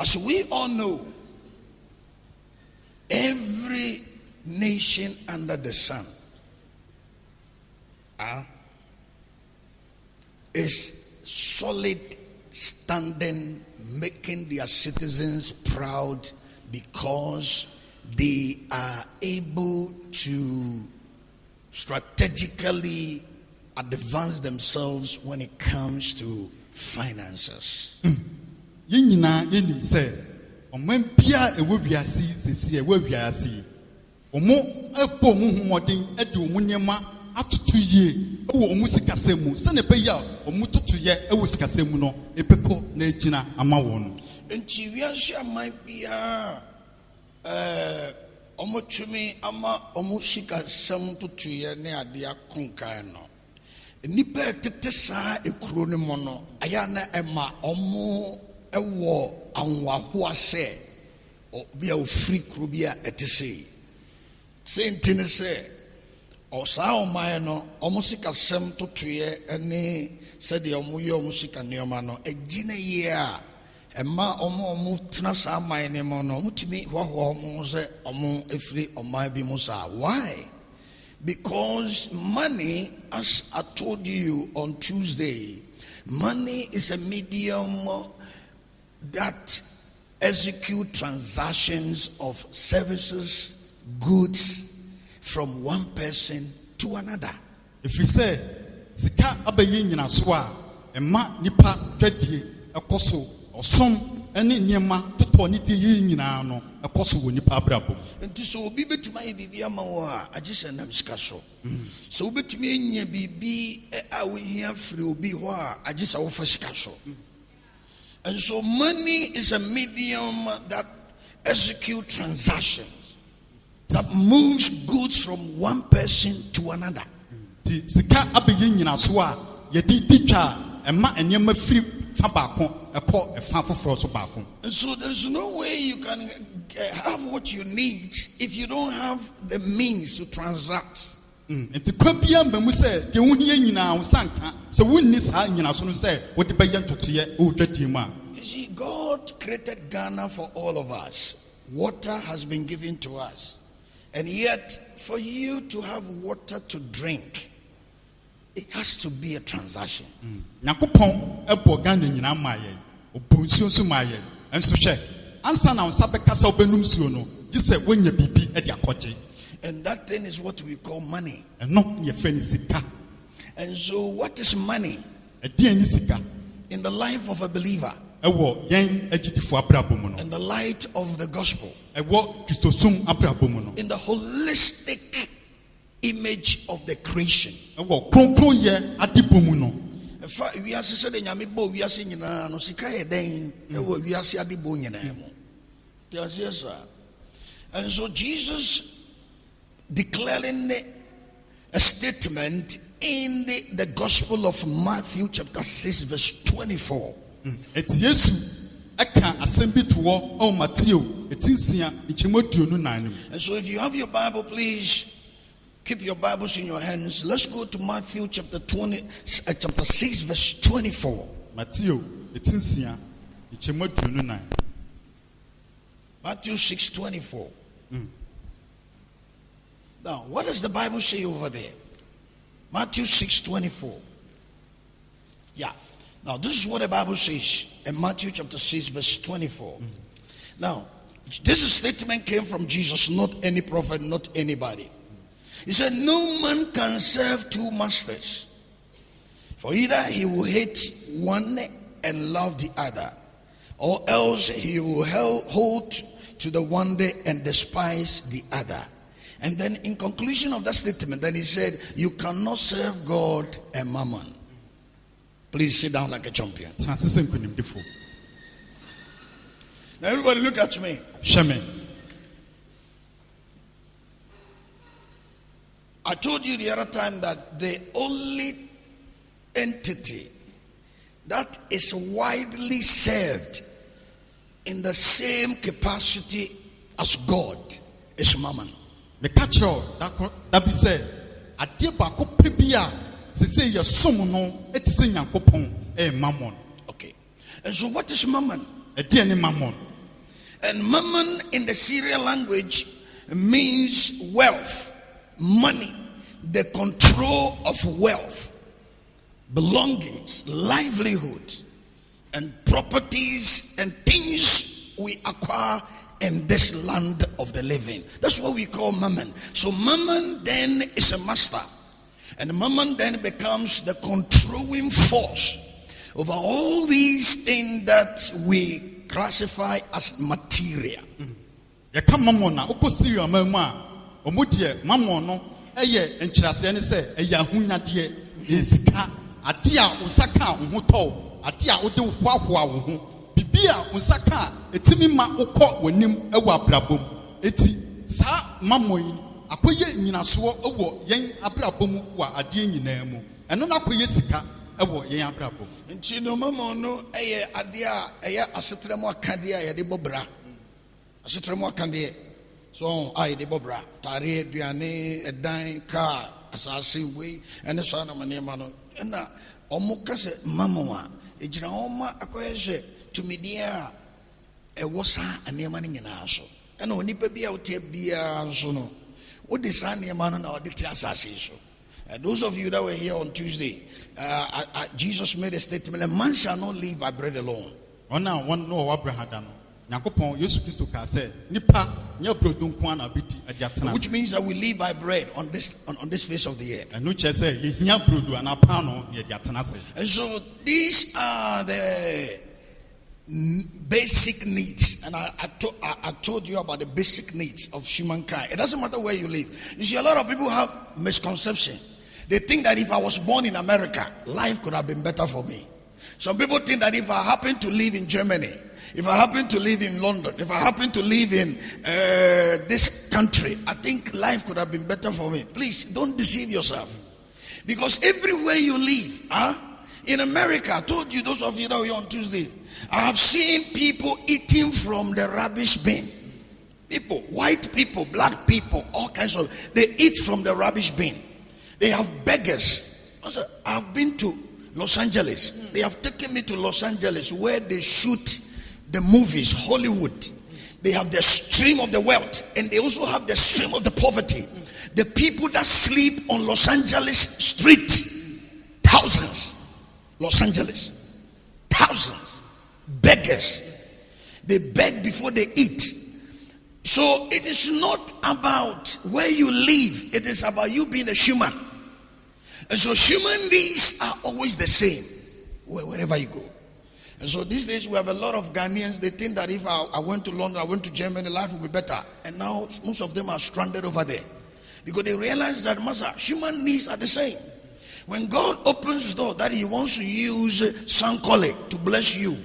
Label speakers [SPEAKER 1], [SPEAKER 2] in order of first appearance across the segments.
[SPEAKER 1] As we all know, every nation under the sun is solid standing, making their citizens proud because they are able to strategically advance themselves when it comes to finances.
[SPEAKER 2] Yinina yenim say oman bia ewo wiase sesi ewo wiase omo epo mu humodin e de omu nyema atutu yie ewo omu sikasemu se ne beya omu tutuye ewo sikasemu no epeko na agina ama won
[SPEAKER 1] Enti wiase aman bia omo tumi ama omu sikasem tutuye ne ade akonkan no nipa tete saa ekuro ne mo no aya na ema omo ewo anwaho ase obi a ofiri kuro bi a etese sentine se o saa oman no omo sikasem totoye ene se de omo ye omo sika neoma no agina ye a ema omo tena saa man ne mo no mutimi hwaho omo se omo efiri oman bi mo saa. Why? Because money, as I told you on Tuesday, money is a medium that execute transactions of services, goods from one person to another.
[SPEAKER 2] If you say sika abaye nyina so a ema nipa twadie ekoso osom ene niema toto ni de yi nyina no ekoso wo nipa abrabo.
[SPEAKER 1] Nti so obi betuma ye bibia ma wo a agise nam sika so. So obi betuma enya bibi a wo hia free obi ho a agise wo fa sika so. And so money is a medium that execute transactions, that moves goods from one person to another.
[SPEAKER 2] Sika abaye nyina so a ye di twa ema enyema free fa baako eko efa foforo so baako.
[SPEAKER 1] And so there is no way you can have what you need if you don't have the means to transact.
[SPEAKER 2] Enti kwabia mbemu se de wo hia nyina wo sanka se wonni saa nyina so no se wo de baye ntotoye wo twadie mu a.
[SPEAKER 1] You see, God created Ghana for all of us. Water has been given to us. And yet, for you to have water to drink, it has to be a transaction.
[SPEAKER 2] Nyakopon ebo Ghana nyina maye obonsuo so maye enso hwe ansa na unsa beka sa obenum suo no gise wonya bibi e de akoje.
[SPEAKER 1] And that thing is what we call money.
[SPEAKER 2] Eno ye friend sika.
[SPEAKER 1] And so what is money?
[SPEAKER 2] Edi sika
[SPEAKER 1] In the life of a believer,
[SPEAKER 2] ewo yen agidifo abrabo mu no,
[SPEAKER 1] in the light of the gospel,
[SPEAKER 2] ewo kristosum abrabo mu no,
[SPEAKER 1] in the holistic image of the creation,
[SPEAKER 2] ewo kronkron ye adibo mu no.
[SPEAKER 1] Fa wiase se de nyame bo wiase nyina no sika ye den ewo wiase adibo nyina mu. Yes. And so Jesus declaring a statement in the Gospel of Matthew chapter 6 verse 24.
[SPEAKER 2] Eti Yesu aka asembi towo o Matthew etinsia ichimoduonu nanim.
[SPEAKER 1] And so if you have your Bible, please keep your Bibles in your hands. Let's go to Matthew chapter 6 verse 24.
[SPEAKER 2] Matthew etinsia ichimoduonu nan.
[SPEAKER 1] Matthew 6:24. Now, what does the Bible say over there? Matthew 6:24. Yeah. Now, this is what the Bible says in Matthew chapter 6 verse 24. Now, this statement came from Jesus, not any prophet, not anybody. He said, no man can serve two masters, for either he will hate one and love the other, or else he will hold to the one day and despise the other. And then in conclusion of that statement, then he said, you cannot serve God and mammon. Please sit down like a champion. Now everybody look at me. I told you the other time that the only entity that is widely served in the same capacity as God is mammon.
[SPEAKER 2] Me catch that be said, ade baako pebia se say ye som no etise Nyankopon mammon.
[SPEAKER 1] Okay. And so what is mammon?
[SPEAKER 2] Ade ni mammon.
[SPEAKER 1] And mammon in the Syrian language means wealth, money, the control of wealth, belongings, livelihood, and properties and things we acquire in this land of the living. That's what we call mammon. So mammon then is a master. And mammon then becomes the controlling force over all these things that we classify as material.
[SPEAKER 2] Ya come mammon na okosirio amama omodie mammon no eye enkyirase ne se eye ahunyade esika ade a usaka wo to ade a wode hwahwa wo ho bibia usaka etimi ma ukọ wonim ewa abrabom eti sa mammon yi akoye nyinaso ewo yen abrabom wa ade nyina mu eno na akoye sika ewo yen abrabom
[SPEAKER 1] nti no mammon no eye ade a eye asetremo akade a yede bobra asetremo akade so ai de bobra tare aduane edan car asase we ene so na manema no na omuka se mammon a ejira homa akoye hwe tumidia ewo sa anema nyina so ena onipa bia wote bia nso no wodi sa anema no na wodi ti asase so. Those of you that were here on Tuesday, Jesus made a statement: a man shall not live by bread alone. Which means that we live by bread on this face of the earth. And so these are the basic needs, and I told you about the basic needs of humankind. It doesn't matter where you live. You see, a lot of people have misconception. They think that if I was born in America, life could have been better for me. Some people think that if I happen to live in Germany, if I happen to live in London, if I happen to live in this country, I think life could have been better for me. Please don't deceive yourself, because everywhere you live, in America, I told you, those of you that were on Tuesday, I have seen people eating from the rubbish bin. People, white people, black people, all kinds of, they eat from the rubbish bin. They have beggars. I've been to Los Angeles. They have taken me to Los Angeles where they shoot the movies, Hollywood. They have the stream of the wealth, and they also have the stream of the poverty. The people that sleep on Los Angeles street, thousands. Los Angeles, thousands. Beggars. They beg before they eat. So it is not about where you live. It is about you being a human. And so human needs are always the same wherever you go. And so these days we have a lot of Ghanaians. They think that if I went to London, I went to Germany, life will be better. And now most of them are stranded over there, because they realize that, Master, human needs are the same. When God opens the door that he wants to use Sankole to bless you,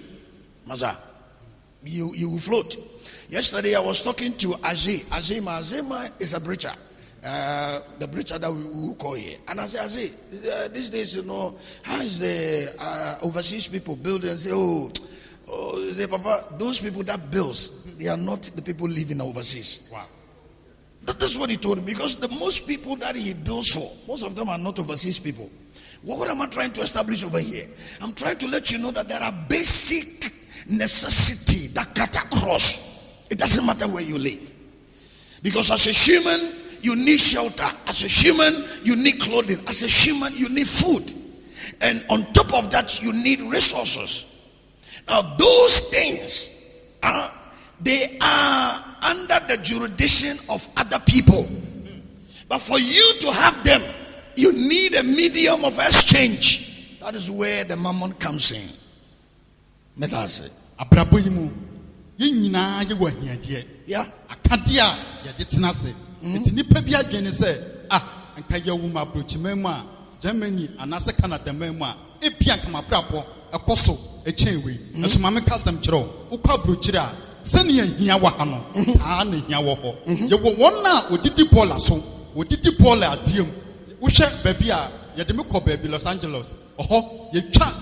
[SPEAKER 1] Master, you will float. Yesterday I was talking to Azema. Azema is a preacher. The preacher that we call here. And I say, these days, how is the overseas people building? And say, say, Papa, those people that builds, they are not the people living overseas. Wow. That's what he told me, because the most people that he builds for, most of them are not overseas people. What am I trying to establish over here? I'm trying to let you know that there are basic necessities that cut across. It doesn't matter where you live. Because as a human, you need shelter. As a human, you need clothing. As a human, you need food. And on top of that, you need resources. Now, those things, they are under the jurisdiction of other people. But for you to have them, you need a medium of exchange. That is where the mammon comes in. Metase.
[SPEAKER 2] Abraboyimu. Yinyina ye wo hiade.
[SPEAKER 1] Yeah.
[SPEAKER 2] Akadia ye detenase. Enti nipa bia dwene se anka ye wo ma brochimemu a Germany anase Canada memu a ebia kama brabo ekoso echenwe. Eso ma me custom kiro. Ukwa brochire a sene ahia wa ha no. Saa na ahia wo ho. Ye wo wona odidi Paula so. Odidi Paula adiem. Wo hwe baabi a ye de me kɔ baabi Los Angeles. Oho ye twa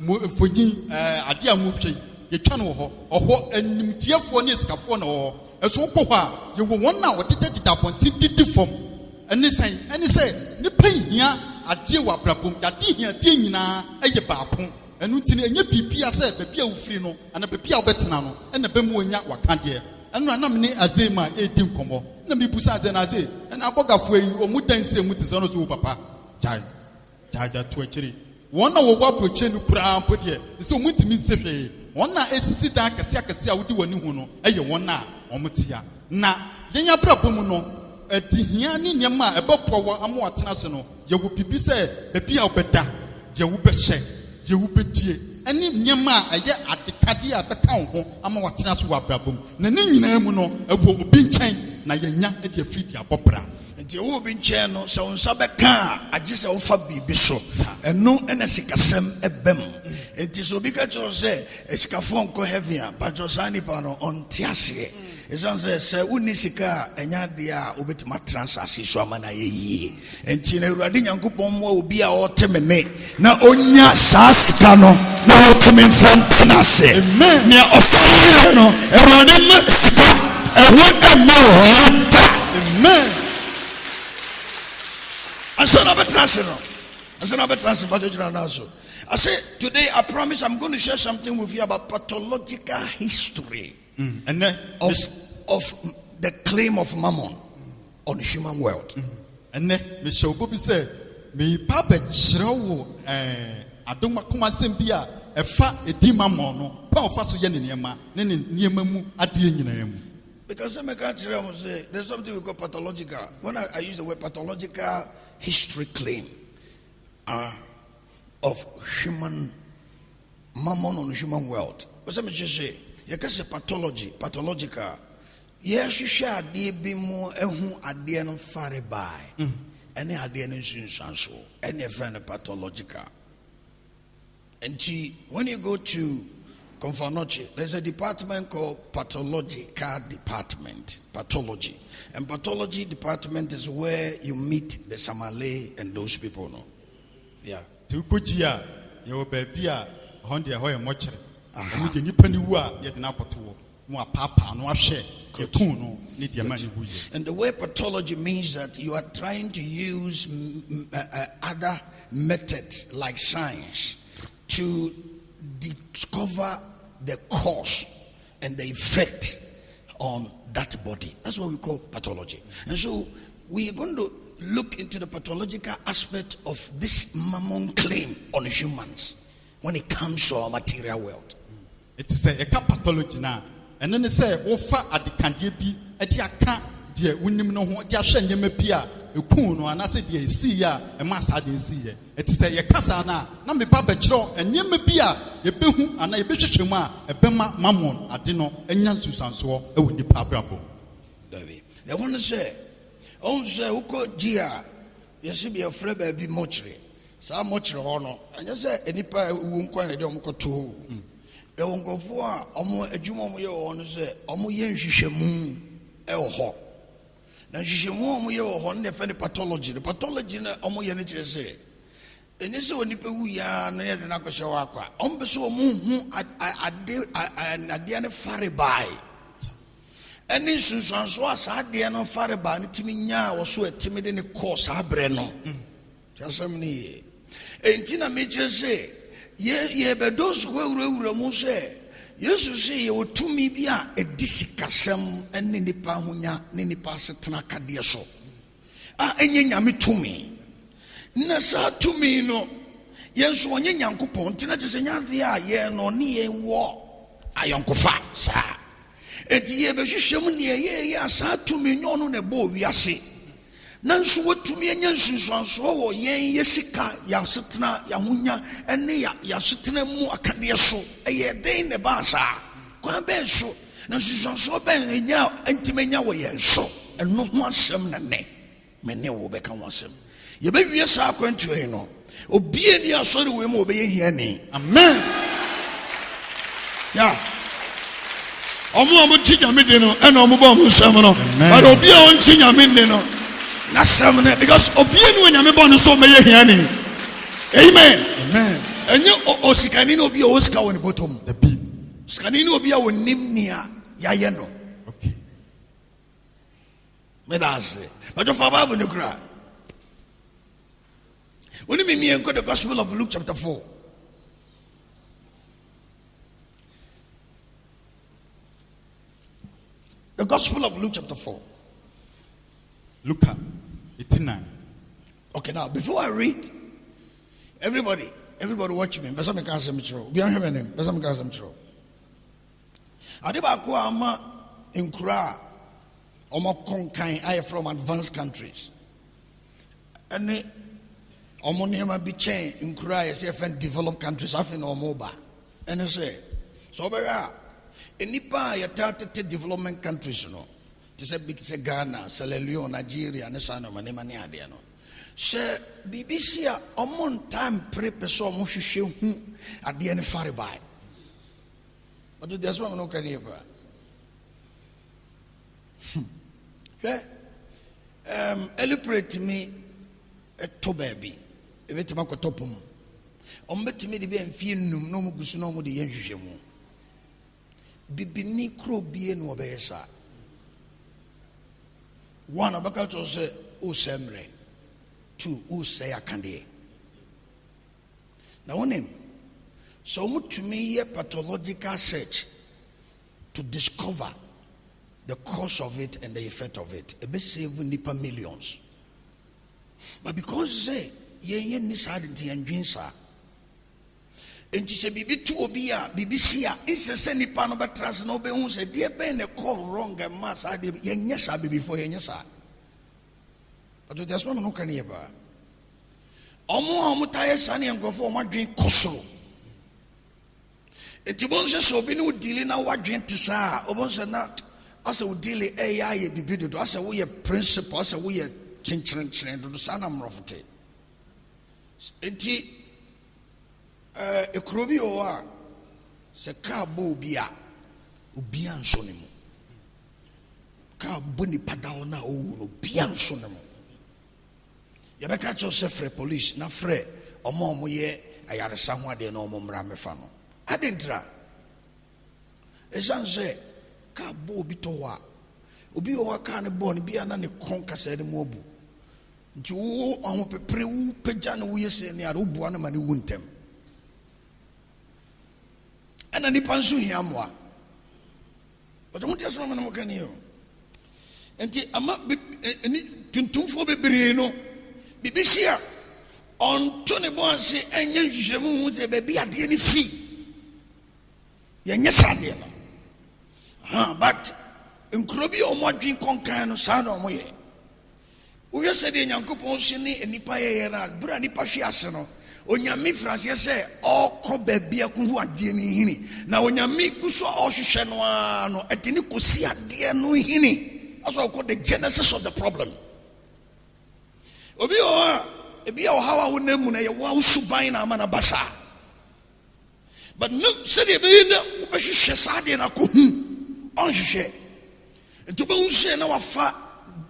[SPEAKER 2] mo efonyi ade a mo twa ye twa no ho. Oho animtiefo ne skafo na ho. Eso ko ha ye wo wona odidi dabonti didi fom. Ene say nipa hia ade wa brabom. Ade hia de nyina eye baako. enu ntini enye bibia se bebia ufiri no ana bebia obetena no ena bemu onya wakade enu anam ni azema edi nkomo na bibusa aze na aze na abogafo yi omudanse mutese no so papa jaja to akiri wona wo wabo chenu kura podie se omutimi nsehwe wona esisi dan kase a wodi wani hu no eye wona omutia na yenya brabo mu no atihia ni nyema ebepọ wo amo atena se no ye wo bibi se bebia obeda je wo behye je wo bedie ani nyema aye adekade a beka ho ama watena so wa brabo mu na ne nyina mu no ewo obi nchen na yenya e de afidi abobra
[SPEAKER 1] nti wo bi nchen no se wonsa beka agye se wo fa bibi so eno ena sikasem ebem nti so bi ka cho se esikafo nko heavy a ba jo sani pa no onti ase esan se uni sika enya de a obetima transasi so amana yeyi enti na Awurade Nyankopon mo obi a otemene na onya saa sika no na otemen fantana se amen ne ofie no Awurade ma sika ewo emo amen asana betrase no asana betrase ba jo jira na so I say today I promise I'm going to share something with you about pathological history of the claim of mammon on human world.
[SPEAKER 2] And me show Bobby say me papa chirawo adoma kuma sembia efa edi mammon no pa ofa so ye ne niema mu ade nyina mu.
[SPEAKER 1] Because some country say there's something we call pathological. When I use the word pathological history claim of human mammon on human world. What some say you can say pathological. Yes, you shall be more ehu ade no fare by. Any ade no sunsanso, any friend pathological. And when you go to Confanoche, there's a department called pathological department, pathology. And pathology department is where you meet the Samale and those people, no? Yeah.
[SPEAKER 2] To Kujia, your baby, Honda Hoya Mocher. And you nippany wa yet an apple more papa, no share. And
[SPEAKER 1] the word pathology means that you are trying to use other methods like science to discover the cause and the effect on that body. That's what we call pathology. And so we are going to look into the pathological aspect of this mammon claim on humans when it comes to our material world.
[SPEAKER 2] It is a pathology now. And then they say, Ofa at the candy be at your cat, dear, when you know what your shen pia, a coon, and I said, ye see ya, a master didn't see ya. It is a casana, Nammy Papa Joe, and Yemapia, a behu, and a bishop, a bema mammon, a dinner, and Yan Susan saw a windy pabrabo.
[SPEAKER 1] David, I want to say, oh, say, who called Gia, you should be afraid of be mochry. So much honor, and you say, any pie won't quite a don't go to. Ewongofo omo adwuma omo ye wo no se omo ye nhwehwemu e wo ho na nhwehwemu omo ye wo ho ne fe ne pathology na omo ye ne kire se eni se onipa wu ya na ye de na kwhye wa akwa omo be so omo hu ade ne fare bai eni sunsanso asa ade no fare bai ne timi nya wo so atimi de ne course abre no jasam ni enti na me kire se ye be those who were mu say yesu say ye otumi bi a edisikasem ene nipa honya ne nipa setena kade so enye nyame tumi na sa tumi no yenso onye nyankopon tina chese nyade a ye no ne ye wo ayonkofa sa enti ye be hwehwem ne ye asa tumi nyo no ne bo wiase nanso watumi anya nsunsuanso wo yen yesika ya setena ya hunya ene ya setena mu akade so eye den ne ba sa kwa ben so nansunsuanso ben enya antimenya wo yen so eno ho asem na ne me ne wo be ka wo asem ye be wie sa akwantu e no obie ni asori we mo be ye hia ni amen ya omo chinyame de no ena omo ba omo sem no but obie on chinyame de no na sem ne because obie ni onyame ba no so me ye hia ni amen
[SPEAKER 2] amen
[SPEAKER 1] enye osikani no obie osika woni bottom the bi sikani no obie wonim nia ya ye no
[SPEAKER 2] okay
[SPEAKER 1] me da se but of Bible no kra when me enko the Gospel of Luke chapter 4 Gospel of Luke chapter 4.
[SPEAKER 2] Luka 89.
[SPEAKER 1] Okay, now before I read, everybody watch me. Besa me ka asem chiro. Obi ahwe me nim. Besa me ka asem chiro. Ade ba ko ama nkura omo konkan aye from advanced countries. Ene omo niema bi chen nkura ye say friend developed countries afi na omo ba. Ene say so obera enipa ya tata development countries no. Te say big say Ghana, Sierra Leone, Nigeria, ne sa no mane ade no. She BBC a omon time prepare omo hwehwe hu ade ne fare bai. But there's one no can here bra. Eluprate me a to baby. E betima ko topum. Ombetimi de be amfie num no mu gusu no mu de yenhwehwe mu. Bibini kro bie no obeyesa. One abaka to say o semre. Two o say akande. Now on him. So to me a pathological search to discover the cause of it and the effect of it. It be save nipa millions. But because say ye ni sad nti andwin sa. Enti se bibi tu obi a BBC a insese nipa no betrans no be hu se de be ne call wrong and mass ade ye nya sa be before ye nya sa. But there's one no can here ba. Omo taye sane enkofo omo adwen kosoro. Enti bon se obi no dili na wadwen tisa obon se na asa wo dili ye bibi dodo asa wo ye principle asa wo ye chinchirin dodo sana mrofote. Enti ekrobi o a se ka bo obi a nso ne mu. Ka bo ni pada ona o no obi nso ne mu. Ya beka cho se frɛ police na frɛ omo ye ayaresa ho ade na omo mra mefa no. Adentra esanse ka bo obi to wa obi o wa ka ne bo ne bia na ne kon kasa ne mu obu nti wo ahụ pepere wo pagya ne wo yese ne ara obu ana ma ne wuntem ana nipa nso hia moa but mo tia so ma na mo kan yo enti ama eni tuntumfo bebre no bibisia onto ne bo anse enya hwehwemu hu se be bia de ne fi yenye sade no but nkrobi o modwen konkan no sa na omo ye wo yese de nyankopon hye ne enipa ye na bra nipa hwe ase no onyame frase se okọ babia kuhu ade ne hini na onyame kuso ohwehwe no no etini kosi ade no hini aso okọ the genesis of the problem obi o ebia o hawa wo namu na ye wo suban na ama na basa but no said e be na wo be hwehwe sade na ko hu on hwehwe nto be hu hye na wafa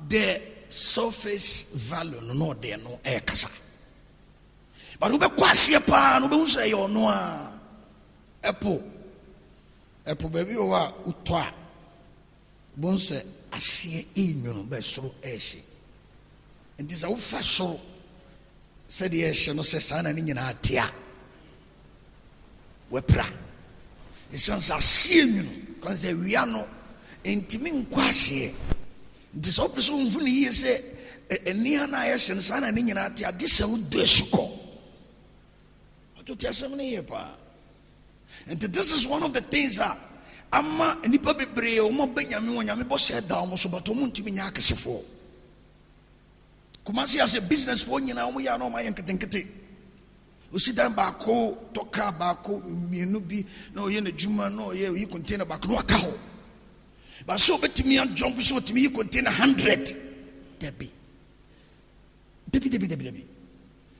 [SPEAKER 1] the surface value no de no e kasa but wo be kwase pa no be hu say yo no a apple baby o wa uto a bon se asie enyu no be soro e hye nti sa wo fa soro said ye hye no se sana ni nyina atia wepra esansa asie enyu no kan se wia no ntimi nkwase nti so person hu ni ye se enia na ye hye sana ni nyina atia de se wo do esuko to tell somebody here pa. And this is one of the things that ama nipa bebre o mo benyame wonyame bo se da o mo so bato mo ntimi nya akesefo kumasi as a business for nyina o mo ya no ma yenketenkete o sidan ba ko toka ba ko mienu bi na o ye na juma na o ye yi container ba ko aka ho ba so betimi an jump so timi yi container 100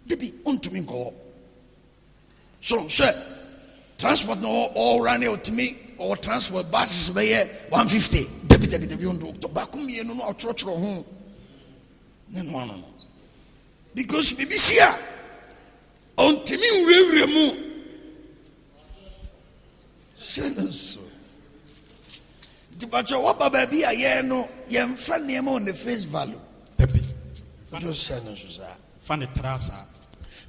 [SPEAKER 1] debi ontumi ko. So, sir, transport no all running out to me or transport buses by 150. Debi on to Bakumi no church or home. No. Because BBC on to me remove. So. The bacho what baby a year no yem friend name on the face value.
[SPEAKER 2] Debi.
[SPEAKER 1] Just sentence
[SPEAKER 2] Funny trasa.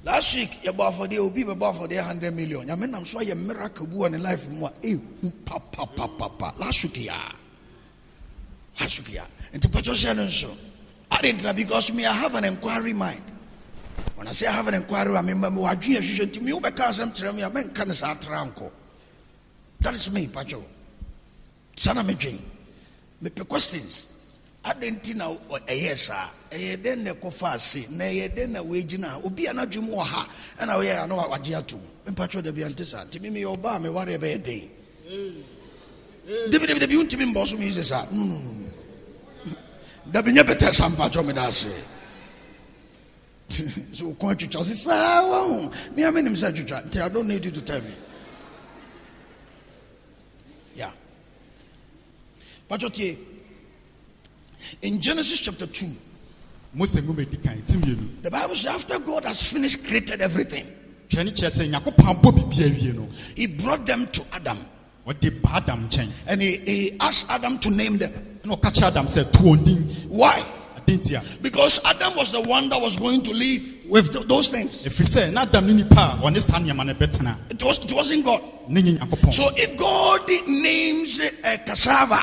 [SPEAKER 1] Last week, you bought for the Obi bought for the 100 million. I mean, I'm sure you miracle in life more. Last week, yeah. Asukia. And to put yourself so. I didn't because me, I have an inquiry mind. When I say I have an inquiry, I mean, I dream to me, because I'm telling me, I'm can that is me, Pacho. Sana me dream. Me questions. I didn't know a yes, a then the coffee, nay, then a wage now, Ubi an ajumoha, and I know what you do. And Pacho de Biantesa, to me, Obama, whatever a day. David, the beauty in Bosom is that. The Binyapeta San Pacho Medase. So, quite you just say, me, I mean, I don't need you to tell me. Yeah. Pacho, in Genesis chapter 2, the Bible says after God has finished created everything, he brought them to Adam. And he asked Adam to name them. Why? Because Adam was the one that was going to live with those things. It wasn't God. So if God names a cassava,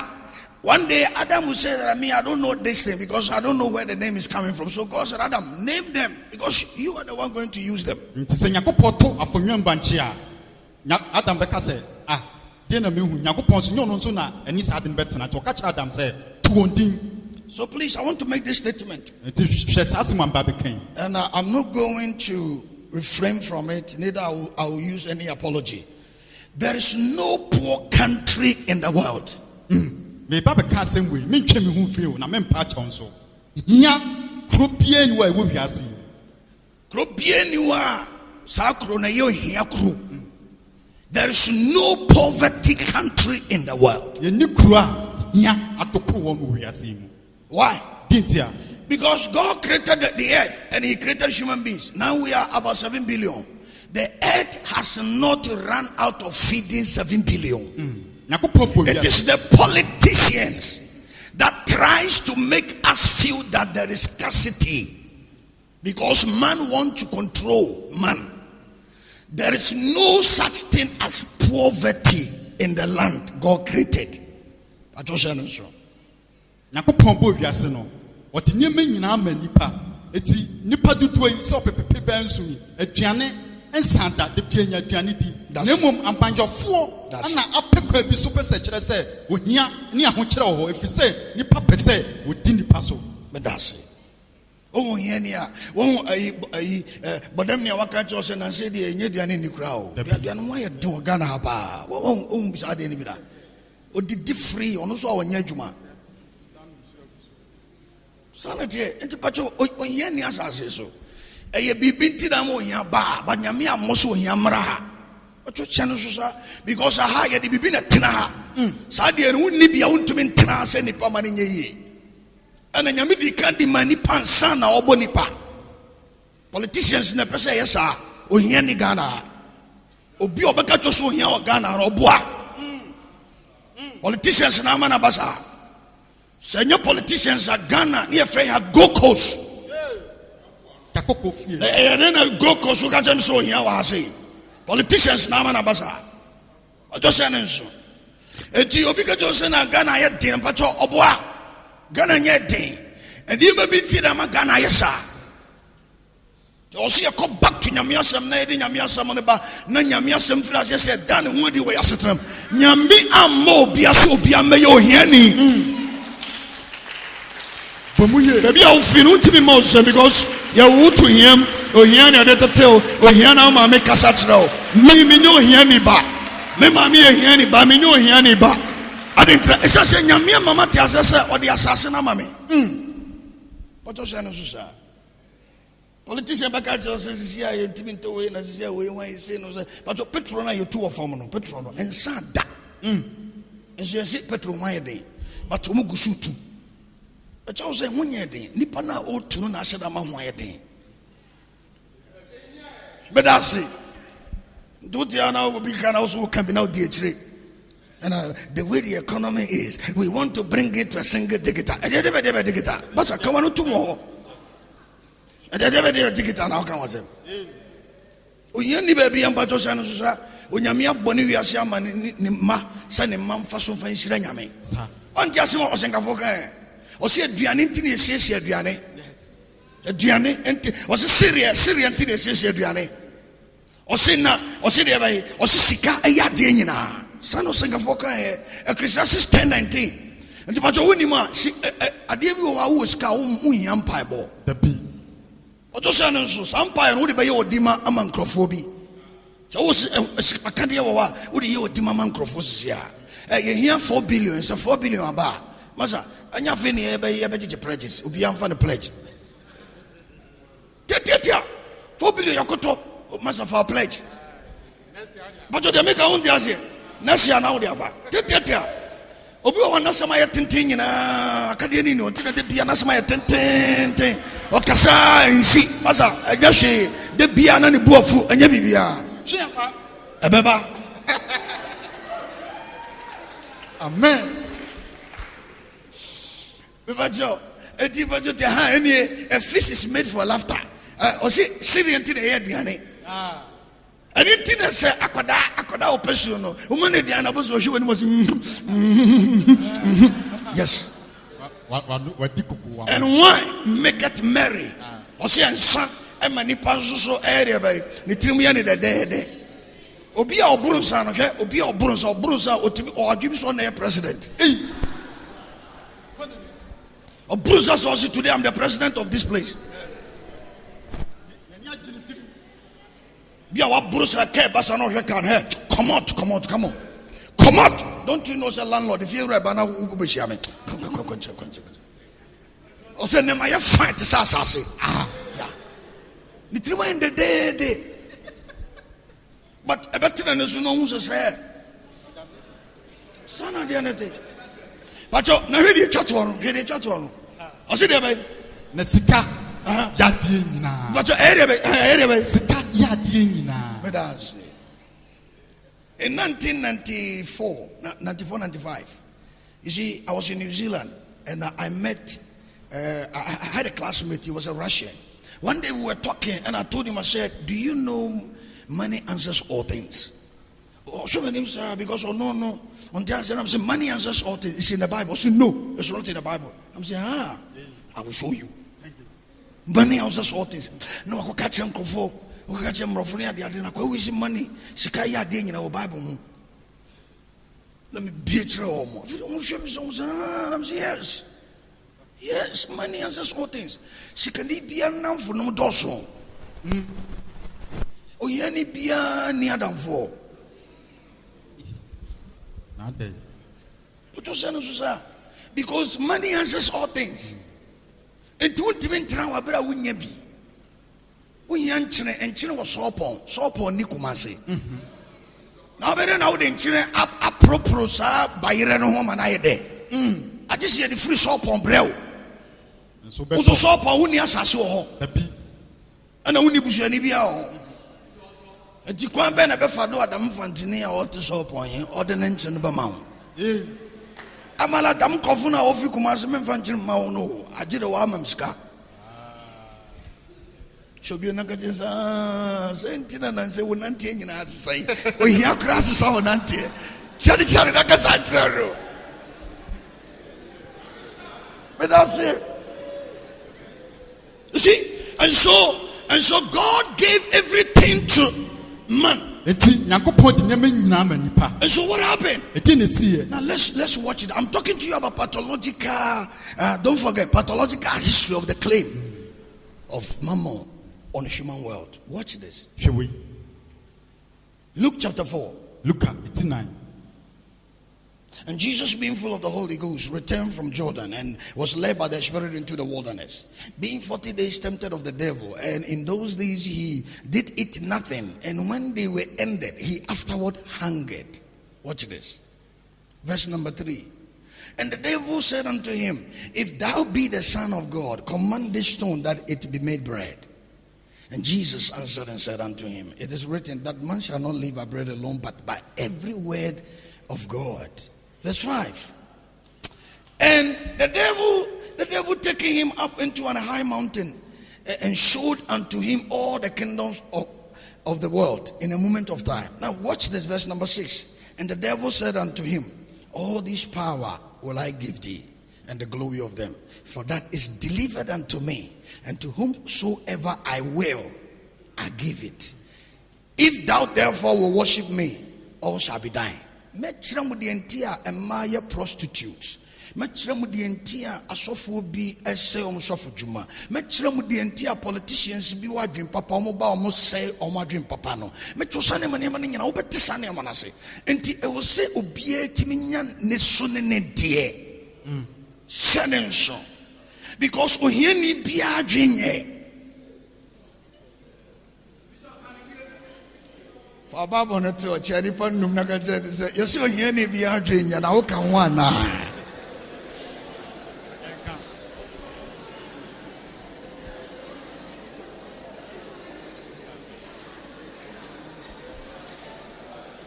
[SPEAKER 1] one day Adam will say that I don't know this thing because I don't know where the name is coming from. So God said, Adam, name them because you are the one going to use them. So please, I want to make this statement. And I'm not going to refrain from it, neither I will use any apology. There is no poor country in the world. There is no poverty country in the world. Why? Because God created the earth and he created human beings. Now we are about 7 billion. The earth has not run out of feeding 7 billion. It is the politicians that tries to make us feel that there is scarcity because man wants to control man. There is no such thing as poverty in the land God created. I don't say so. Oh, yeah, but them near Wakacho and said, "You are in the crowd. You are why do Ghana Haba? Oh, beside any bit. Or did free on also our Yajuma? Sanity, and to Pacho, oh, Yania says so. A bibinti damo yaba, but Yamia Moso Yamra. What your channel, because I hired the Bibina Tina. Sadia wouldn't be out to maintain us any permanent ye. And then Yamidi can't demand Nipan Sana or Bonipa. Politicians never say yes, sir, or Yanni Ghana. Or Biobakato so Yan Ghana or Bois. Politicians in Amanabasa. Senior politicians are Ghana near Freya Gokos. And then a Gokos who got them so here was say. Politicians Naman Abasa. I just say so. And Tiobika Josena Ghana yet din Pacho Oboa. Ghana yet din. And you may be Tidama Ghana yesa. To see a call back to Yamiasam, Nadi Yamiasam on the bar, Nanyamiasam Flash said, Dan, what do you wear? Yambi Amo Biaso Biamayo Yanni. Maybe I'll feel to be most because you're wood to him, or Yanni at the tail, or Yana make us at row. Me no Yanni ba. Me mammy Yanni ba, me no Yanni ba. I didn't say Yamia Mamma Tiasa or the assassin of mammy. What was I? Politician back at us says, yeah, you're timid to win as you say, but your Petrona, you two of Fomono, Petrono, and Sada. And so I said, Petro, my day, but to Mugusu too. A child said, 1 year day, Nipana or two, I said, I'm on my day. But I say, do the now will be kind also can be now DH. And the way the economy is, we want to bring it to a single digit. But I come on tomorrow. And they never did a ticket and how can I say? Oh, you never be ambassador, when Yamia Bonivia Shaman, Ma, send a man for some fancy Yame. On just more Osenkafoka. Or see a Diane Tini, a Diane. A Diane, or Syrian Tini, a Diane. Or Sina, or Sidia, or Sika, a Yadina. Son of Senkafoka, Ecclesiastes 10:19. And the Pajawinima, I gave you a was Kaum Empire.
[SPEAKER 2] The B.
[SPEAKER 1] Otosanos, Empire, would be your Dima among Crofobie. So I can't hear what would you Dima among Crofosia. You hear 4 billion, so 4 billion about. Massa, and you're finny by a better pledges, will be unfun pledge. 4 billion, Yakoto, Massa for pledge. But you make our own Diazia. Nasia now, the about. Obi wa nasama ya tintin na akadeni no tina de bia nasama ya tintin o kasa nsi masa ajahwe de bia na ne buafu anya bibia ebeba
[SPEAKER 2] Amen.
[SPEAKER 1] bebajo eti bajo te ha eni a fish is made for laughter o si Syrian tin e aduane anything that say akoda operation no woman dey na boso hwe wani mos yes and why make it merry o say ansa e manipa so area by ni trim ya ni de obi a oburu sa no hwe obi a oburu sa otimi o adwi bi so na president oburu sa so today I'm the president of this place. Come out. Don't you know the landlord? If you're a banner, come. Or say, Nema, you fight the sassy. Yeah. It's in the day. But a better than you know who's a say. Son of the entity. But you know, ready a chat one. I said,
[SPEAKER 2] Nesika.
[SPEAKER 1] But your area,
[SPEAKER 2] Sika Yadina.
[SPEAKER 1] In 1994, 95, you see, I was in New Zealand and I met, I had a classmate, he was a Russian. One day we were talking and I told him, I said, do you know money answers all things? Oh, so many names, because, no. On the other I'm saying, money answers all things. It's in the Bible. I said, no, it's not in the Bible. I'm saying, I will show you. Money answers all things. No, I go catch him, I catch him, Rofunia, the Adina, go with money. Sikaya ding in our Bible. Let me be a trail. If you don't show me something, I'm saying, yes, money answers all things. Sikali be a noun for no dorsal. Oh, yani be a near them for.
[SPEAKER 2] Not there.
[SPEAKER 1] Because money answers all things. And to even try our brother wouldn't be. We yanchine and China was sopon Nikumasi. Now, better now than China a proprosa by your home and I day. I just hear the free sopon brew. So, sopon wouldn't ask us all. And I wouldn't be any be all. And you can't bend a befado at them Fantinia or to sopon or the Nancy Bamau. Amala dam kofuna ofi kumase memfanchiri mauno ajire wa mamska shobi na kajensa sentina nanse wonantie nyina asai ohia krass sa wonantie chari na kasa traro but that's it. You see, and so God gave everything to man. And so what happened? Now let's watch it. I'm talking to you about pathological, don't forget, pathological history of the claim of Mammon on the human world. Watch this.
[SPEAKER 2] Shall we?
[SPEAKER 1] Luke chapter 4.
[SPEAKER 2] Luke 89.
[SPEAKER 1] And Jesus, being full of the Holy Ghost, returned from Jordan and was led by the Spirit into the wilderness, being 40 days tempted of the devil. And in those days he did eat nothing. And when they were ended, he afterward hungered. Watch this. Verse number 3. And the devil said unto him, if thou be the Son of God, command this stone that it be made bread. And Jesus answered and said unto him, it is written that man shall not live by bread alone, but by every word of God. Verse 5. And the devil taking him up into an high mountain and showed unto him all the kingdoms of the world in a moment of time. Now watch this, verse number 6. And the devil said unto him, all this power will I give thee, and the glory of them. For that is delivered unto me, and to whomsoever I will, I give it. If thou therefore will worship me, all shall be thine. Mekyerɛ mu deɛ nti a ɛmmaa yɛ prostitutes. Mekyerɛ mu deɛ nti a asɔfoɔ bi ɛsɛ ɔmo sɔfo dwuma. Mekyerɛ mu deɛ nti a politicians bi wɔ adwene papa ɔmo ba ɔmo sɛ ɔmo adwene papa no. Mekyerɛ sa nneɛma no nyinaa wobɛte sa nneɛma no ase. Nti ɛwɔ sɛ obiara tumi nya ne so ne ne deɛ. Sɛ ne nso. Because ohiani biara adwene yɛ. For Bible no to cherry pan num na ka je say yes o hia ni bia adwenya na wo ka ho ana.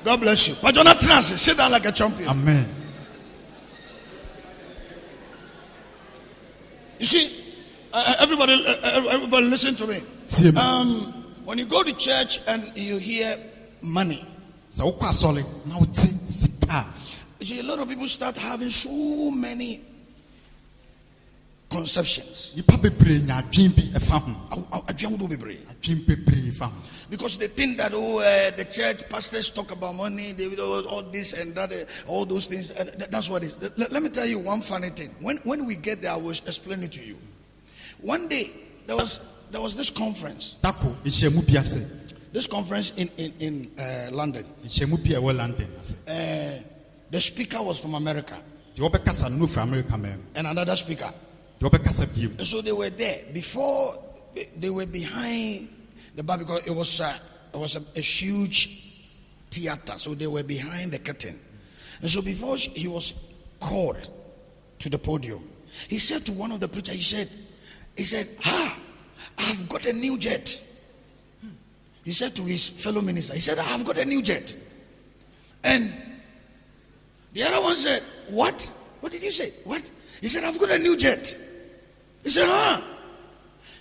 [SPEAKER 1] God bless you. But Jonathan Transi, sit down like a champion.
[SPEAKER 2] Amen.
[SPEAKER 1] You see, everybody listen to me. When you go to church and you hear money,
[SPEAKER 2] you
[SPEAKER 1] see, a lot of people start having so many conceptions. Because they think that the church pastors talk about money, they all this and that, all those things, and that's what it is. Let me tell you one funny thing. When we get there, I will explain it to you. One day there was this conference. This conference in London. The speaker was from America. And another speaker. And so they were there. Before they were behind the bar because it was a huge theater. So they were behind the curtain. And so before he was called to the podium, he said to one of the preachers, he said, I've got a new jet. He said to his fellow minister, he said, I've got a new jet. And the other one said, what? What did you say? What? He said, I've got a new jet. He said,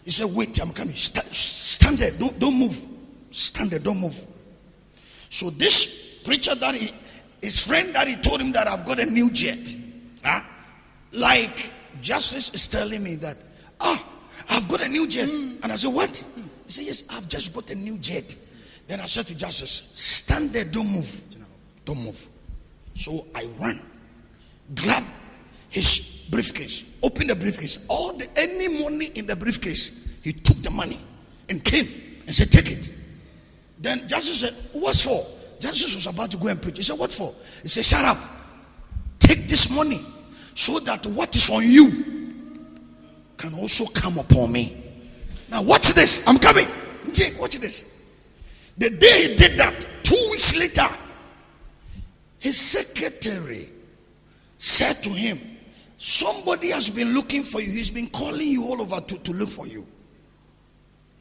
[SPEAKER 1] He said, wait, I'm coming. Stand there. Don't move. Stand there. Don't move. So this preacher his friend that he told him that I've got a new jet. Like Justice is telling me that, I've got a new jet. And I said, what? He said, yes, I've just got a new jet. Then I said to Justice, stand there, don't move. Don't move. So I ran, grabbed his briefcase, opened the briefcase. Any money in the briefcase, he took the money and came and said, take it. Then Justice said, what's for? Justice was about to go and preach. He said, what for? He said, shut up. Take this money so that what is on you can also come upon me. Now watch this. I'm coming. Jake, watch this. The day he did that, 2 weeks later, his secretary said to him, somebody has been looking for you. He's been calling you all over to look for you.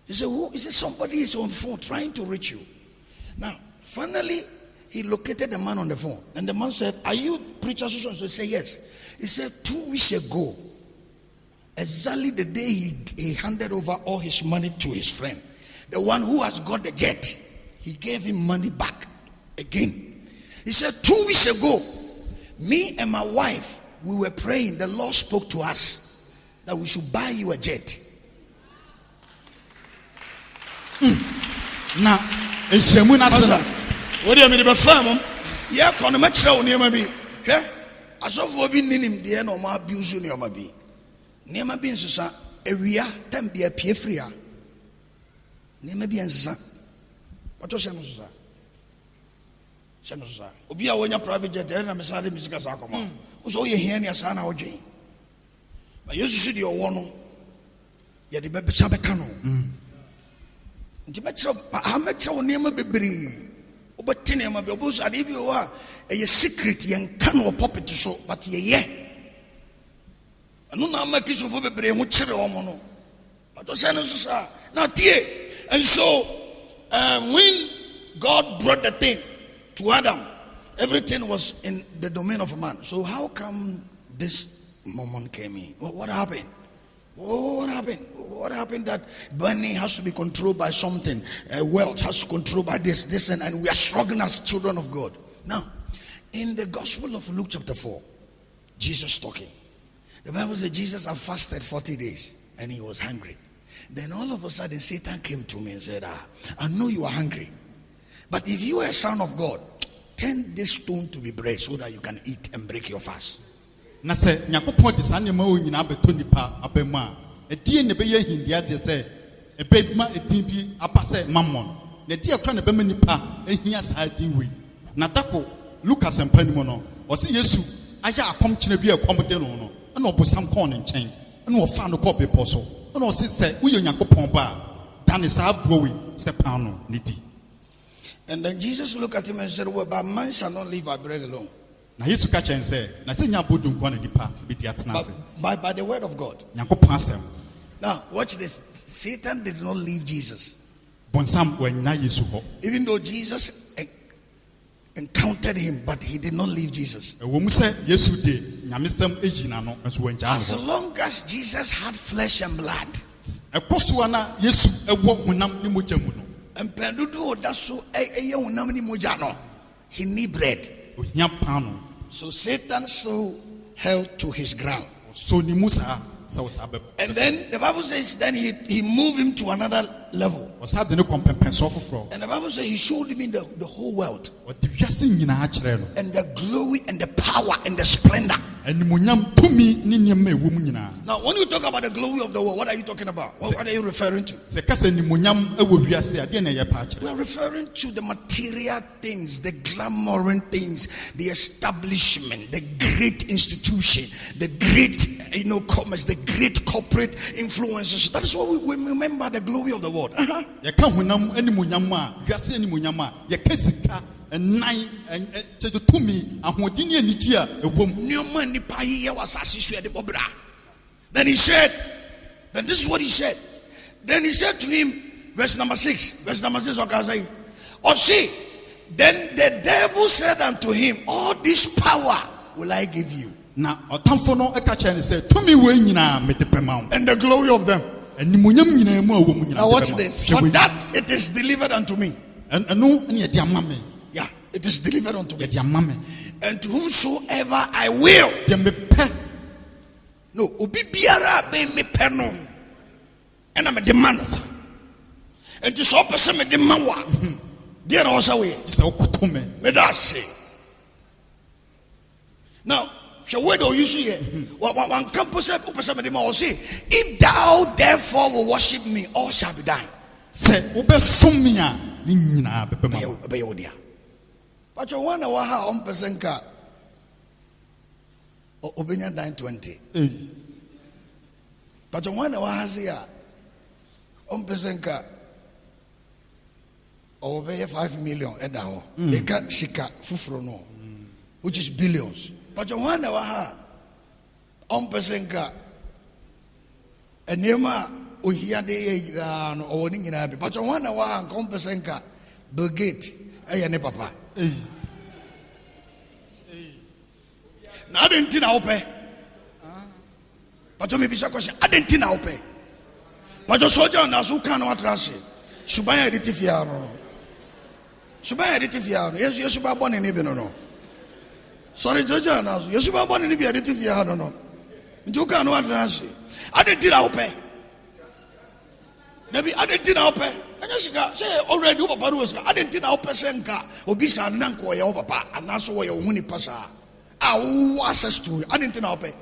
[SPEAKER 1] He said, who? He said, somebody is on phone trying to reach you. Now, finally, he located the man on the phone. And the man said, are you preacher? So he said, yes. He said, 2 weeks ago, exactly the day he handed over all his money to his friend, the one who has got the jet, he gave him money back again. He said, 2 weeks ago, me and my wife, we were praying. The Lord spoke to us that we should buy you a jet.
[SPEAKER 2] Now,
[SPEAKER 1] what do you mean about farm? Yeah, can you make sure near me? Yeah, as of what been in the end of my abuse, near my be. Near my being so, area, then be a pie free. Near me be answer. What was Samuel? Samuel, Obia, when your private jet, and I'm sorry, Mr. Casacoma. So you hear your son or Jane. But you see your one, yet the baby Sabacano. I met your name a baby. But Tinema Babus, and if you are a secret young canoe puppet to show, but ye. And no, make use of a baby, which mono. But the senators are not here. And so, when God brought the thing to Adam, everything was in the domain of man. So how come this moment came in? What happened? What happened? What happened that money has to be controlled by something? Wealth has to be controlled by this, and we are struggling as children of God. Now, in the Gospel of Luke chapter 4, Jesus talking. The Bible says Jesus had fasted 40 days and he was hungry. Then all of a sudden Satan came to me and said, I know you are hungry, but if you are a son of God, turn this stone to be bread so that you can eat and break your fast.
[SPEAKER 2] Na se Nyankopon de sanema o nyina beto nipa abema edie ne beye hindia de se ebema edin bi apase mammon na die akra ne bema nipa ehia saadin we na tako Lucas empanimo no o se Yesu aya akom kine bi akom de no no na obosam kon ne nchen na ofa no ko be poso na o se uyo Nyankopon ba dan sa browe se pan no ne di.
[SPEAKER 1] And then Jesus looked at him and said, well, but man shall not live by bread alone.
[SPEAKER 2] Na Yesu ka chen se na se nya bodun kwa na nipa bi di atena se
[SPEAKER 1] by the word of God.
[SPEAKER 2] Nyankopon asem.
[SPEAKER 1] Now watch this. Satan did not leave Jesus.
[SPEAKER 2] Bonsam wanya Yesu ho.
[SPEAKER 1] Even though Jesus encountered him, but he did not leave Jesus.
[SPEAKER 2] Wo mu se Yesu de nyamesem ejina no enso wanja ho.
[SPEAKER 1] As long as Jesus had flesh and blood,
[SPEAKER 2] ekoso na Yesu ewo hunam ni mogya mu no.
[SPEAKER 1] Empendudu odaso eye hunam ni mogya no. He need bread.
[SPEAKER 2] Ohia pan no.
[SPEAKER 1] So Satan so held to his ground.
[SPEAKER 2] So ni musa sa wo sabe.
[SPEAKER 1] And then the Bible says then he moved him to another level.
[SPEAKER 2] O sa de ne kompempenso foforo.
[SPEAKER 1] And the Bible says he showed him the whole world.
[SPEAKER 2] O de wiase nyina a kire no.
[SPEAKER 1] And the glory and the power and the splendor.
[SPEAKER 2] Animunyam tumi ni niam ewo mu nyina.
[SPEAKER 1] Now when you talk about the glory of the world, what are you talking about? What are you referring to?
[SPEAKER 2] Se kasa animunyam ewo wiase ade na ye pa kire.
[SPEAKER 1] We are referring to the material things, the glamourous things, the establishment, the great institution, the great commerce, the great corporate influences. That is what we remember the glory of the world.
[SPEAKER 2] Ye ka hunam animunyam a wiase animunyam a ye ka sika enai to tumi ahodini aniji a ewom
[SPEAKER 1] nyoma nipa ye wasase so de bobra. Then he said, then this is what he said. Then he said to him, verse number 6, okay, or see, then the devil said unto him, all this power will I give you.
[SPEAKER 2] Na otamfo no eka che ne say tumi we nyina me de pema
[SPEAKER 1] and the glory of them.
[SPEAKER 2] Animunyam nyina mu awo mu nyina.
[SPEAKER 1] Now watch this. For that it is delivered unto me.
[SPEAKER 2] Eno ne de ama me.
[SPEAKER 1] Yeah, it is delivered unto me.
[SPEAKER 2] De ama me.
[SPEAKER 1] And to whomsoever I will.
[SPEAKER 2] De me pe.
[SPEAKER 1] No, obi biara be me pe no. And I'm a demand. And to so person me demand wa. There also we.
[SPEAKER 2] Is okuto me.
[SPEAKER 1] Me da say. Now, so where do you see it? One campus will say, if thou therefore will worship me, all shall be done.
[SPEAKER 2] Say, Obesumia, Nina, Beodia.
[SPEAKER 1] But you wonder how on person car Obenya 920. But you wonder what has here on person car obey 5 million edaho. They can't shika fufrono, which is billions. But you wonder what on person car a nema we hear the or winning in happy. But you wonder what on person car Bill Gates, ne papa. Now I didn't know pay. But you may be so question. I didn't know pay. But your soldier and as who cannot trust it. Subaya edifiano. Subaya edifiano. Yes, you are born in Ibino. No. Sorry, Georgia. Yes, you are born in Ibia edifiano. No. You cannot trust it. I didn't know pay. Maybe I didn't know pay. And you say already over Paruska. I didn't know Pesenka. Obisa Nanko, your papa, and also your Winnie Passa. Access to I didn't know pay.